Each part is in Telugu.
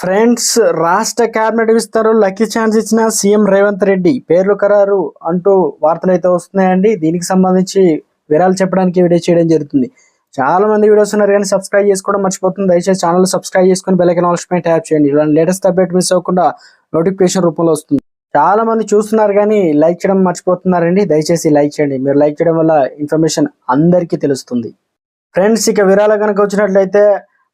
ఫ్రెండ్స్, రాష్ట్ర కేబినెట్ విస్తరణలో లక్కీ ఛాన్స్ ఇచ్చిన సీఎం రేవంత్ రెడ్డి పేర్లు ఖరారు అంటూ వార్తలు అయితే వస్తున్నాయండి. దీనికి సంబంధించి వివరాలు చెప్పడానికి వీడియో చేయడం జరుగుతుంది. చాలా మంది వీడియోస్ ఉన్నారు కానీ సబ్స్క్రైబ్ చేసుకోవడం మర్చిపోతుంది. దయచేసి ఛానల్ సబ్స్క్రైబ్ చేసుకుని బెల్ ఐకాన్ ఆల్ పైన ట్యాప్ చేయండి. ఇలాంటి లేటెస్ట్ అప్డేట్ మిస్ అవ్వకుండా నోటిఫికేషన్ రూపంలో వస్తుంది. చాలా మంది చూస్తున్నారు కానీ లైక్ చేయడం మర్చిపోతున్నారండి. దయచేసి లైక్ చేయండి. మీరు లైక్ చేయడం వల్ల ఇన్ఫర్మేషన్ అందరికీ తెలుస్తుంది. ఫ్రెండ్స్, ఇక వివరాలు కనుక వచ్చినట్లయితే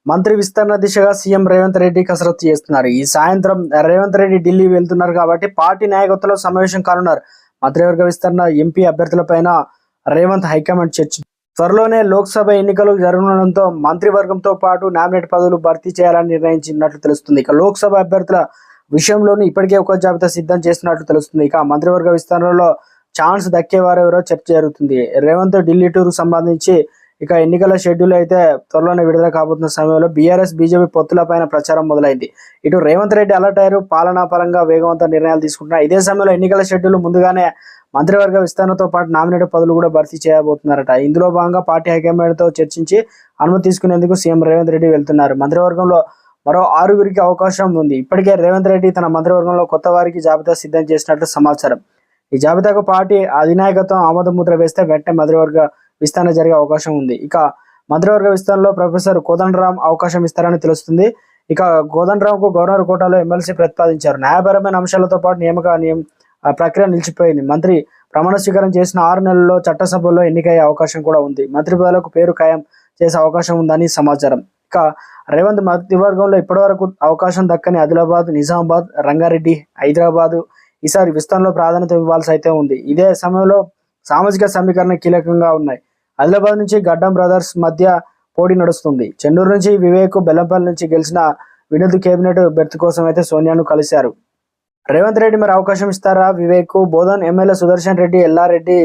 మంత్రి విస్తరణ దిశగా సీఎం రేవంత్ రెడ్డి కసరత్తు చేస్తున్నారు. ఈ సాయంత్రం రేవంత్ రెడ్డి ఢిల్లీ వెళ్తున్నారు కాబట్టి పార్టీ నాయకత్వంలో సమావేశం కానున్నారు. మంత్రివర్గ విస్తరణ, ఎంపీ అభ్యర్థులపైన రేవంత్ హైకమాండ్ చర్చ. త్వరలోనే లోక్సభ ఎన్నికలు జరగనుండడంతో మంత్రివర్గంతో పాటు నామినేట్ పదవులు భర్తీ చేయాలని నిర్ణయించినట్లు తెలుస్తుంది. ఇక లోక్సభ అభ్యర్థుల విషయంలోనూ ఇప్పటికే ఒక జాబితా సిద్ధం చేస్తున్నట్లు తెలుస్తుంది. ఇక మంత్రివర్గ విస్తరణలో ఛాన్స్ దక్కేవారెవరో చర్చ జరుగుతుంది. రేవంత్ ఢిల్లీ టూర్ సంబంధించి ఇక ఎన్నికల షెడ్యూల్ అయితే త్వరలోనే విడుదల కాబోతున్న సమయంలో బీఆర్ఎస్ బీజేపీ పొత్తులపైన ప్రచారం మొదలైంది. ఇటు రేవంత్ రెడ్డి అలర్ట్ అయ్యారు. పాలనా పరంగా వేగవంత నిర్ణయాలు తీసుకుంటున్నారు. ఇదే సమయంలో ఎన్నికల షెడ్యూల్ ముందుగానే మంత్రివర్గ విస్తరణతో పాటు నామినేట్ పదవులు కూడా భర్తీ చేయబోతున్నారట. ఇందులో భాగంగా పార్టీ హైకమాండ్తో చర్చించి అనుమతి తీసుకునేందుకు సీఎం రేవంత్ రెడ్డి వెళ్తున్నారు. మంత్రివర్గంలో మరో 6గురికి అవకాశం ఉంది. ఇప్పటికే రేవంత్ రెడ్డి తన మంత్రివర్గంలో కొత్త వారికి జాబితా సిద్ధం చేసినట్లు సమాచారం. ఈ జాబితాకు పార్టీ అధినాయకత్వం ఆమోద ముద్ర వేస్తే వెంటనే మంత్రివర్గ విస్తరణ జరిగే అవకాశం ఉంది. ఇక మంత్రివర్గ విస్తరణలో ప్రొఫెసర్ కోదండరామ్ అవకాశం ఇస్తారని తెలుస్తుంది. ఇక కోదండరామ్కు గవర్నర్ కోటాలో ఎమ్మెల్సీ ప్రతిపాదించారు. న్యాయపరమైన అంశాలతో పాటు నియామక ప్రక్రియ నిలిచిపోయింది. మంత్రి ప్రమాణ స్వీకారం చేసిన 6 నెలల్లో చట్టసభలో ఎన్నికయ్యే అవకాశం కూడా ఉంది. మంత్రి పదవులకు పేరు ఖాయం చేసే అవకాశం ఉందని సమాచారం. ఇక రేవంత్ మంత్రివర్గంలో ఇప్పటివరకు అవకాశం దక్కని ఆదిలాబాద్, నిజామాబాద్, రంగారెడ్డి, హైదరాబాద్ ఈసారి విస్తరణలో ప్రాధాన్యత ఇవ్వాల్సి అయితే ఉంది. ఇదే సమయంలో సామాజిక సమీకరణ కీలకంగా ఉన్నాయి. ఆదిలాబాద్ నుంచి గడ్డం బ్రదర్స్ మధ్య పోటీ నడుస్తుంది. చెన్నూరు నుంచి వివేక్, బెల్లంపల్లి నుంచి గెలిచిన వినోద్ కేబినెట్ బెర్త్ కోసం అయితే సోనియాను కలిశారు. రేవంత్ రెడ్డి మరి అవకాశం ఇస్తారా? Vivek, Bodhan MLA Sudarshan Reddy, Yellareddy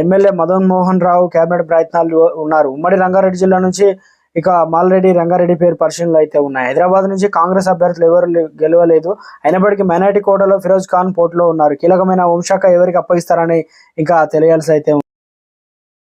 MLA Madan Mohan Rao cabinet ప్రయత్నాలు ఉన్నారు. ఉమ్మడి రంగారెడ్డి జిల్లా నుంచి ఇక మాల్రెడ్డి, రంగారెడ్డి పేరు పరిశీలనలు అయితే ఉన్నాయి. హైదరాబాద్ నుంచి కాంగ్రెస్ అభ్యర్థులు ఎవరు గెలవలేదు. అయినప్పటికీ మైనార్టీ కోటాలో ఫిరోజ్ ఖాన్ పోటీలో ఉన్నారు. కీలకమైన హోంశాఖ ఎవరికి అప్పగిస్తారని ఇంకా తెలియాల్సి అయితే